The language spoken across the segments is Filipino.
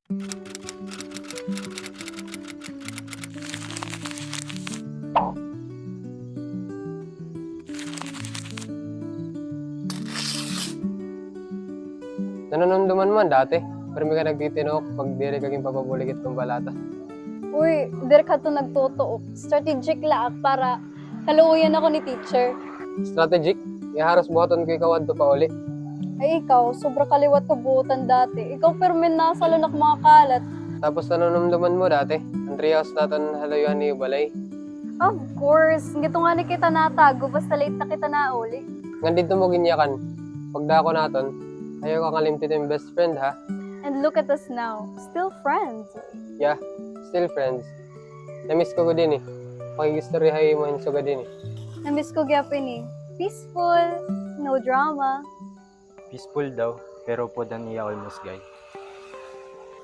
Nananomduman man dati, pero may ka nagtitinok pag diri kaging papabuligit ng balata. Uy, dire ka to nagtotoo. Strategic laak para kaluuyan ako ni teacher. Strategic, iharos buhaton ko ikaw adto pa uli. Ay ikaw, sobra kaliwat ka buutan dati. Ikaw pero may nasalon ako mga kalat. Tapos nananomduman mo dati, ang treehouse natin halayuhan ni balay. Of course, ngito nga ni kita natago, basta late na kita na uli. Ngandito mo ginyakan, pagdako naton, ayaw ka kalimtit yung best friend ha. And look at us now, still friends. Yeah, still friends. Namiss ko din eh. Pakigistoryahay mo yung suga din eh. Namiss ko gyapin eh. Peaceful, no drama. Peaceful daw, pero po dan niya almost guy.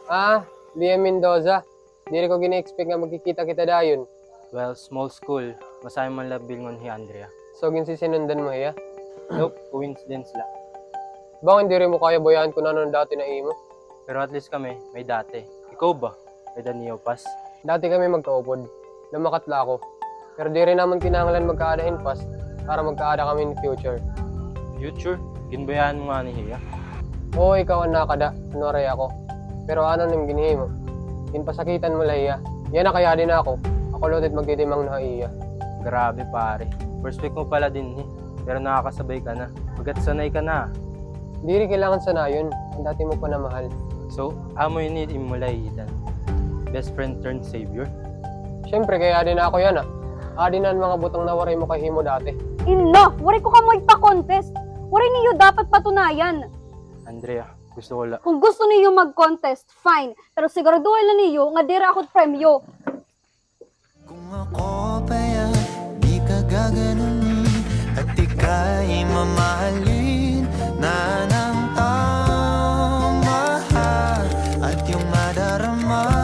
Ah, Liam Mendoza. Di ko gina-expect nga magkikita kita dayon. Well, small school, masaya man labil ngon hi Andrea. So, sinundan mo hiya. Nope, coincidence la. Baka hindi rin mo kaya boyahan ko na nun dati na imo. Pero at least kami, may dati. Ikaw ba? May daniyo pas? Dati kami magkaupod. Namakatla ako. Pero di rin naman kinahanglan magkaadahin pas para magkaada kami in future. Future? Ginbayahan mo nga ni Hiya. Oo, ikaw ang nakada. Anoray ako. Pero ano nim ginhi mo? Pasakitan mo lahiya. Yan na kaya din ako. Ako lotet magtitimang na iya. Grabe pare. First week mo pala din eh. Pero nakakasabay ka na. Bagat sanay ka na. Di rin kailangan sanayon. Ang dati mo pa na mahal. So, amo yun imulay itan. Best friend turned savior. Siyempre, kaya din ako yan ah. Adinan mga butang na waray mo kay Himo dati. Enough! Wari ko ka mo ipa-contest. Wari niyo dapat patunayan. Andrea, gusto ko la. Kung gusto niyo mag-contest, fine. Pero siguraduhin na niyo nga dira ako't premyo. Kung ako pa'y di ka gaganunin at ika'y mamahalin na ng tama at yung madarama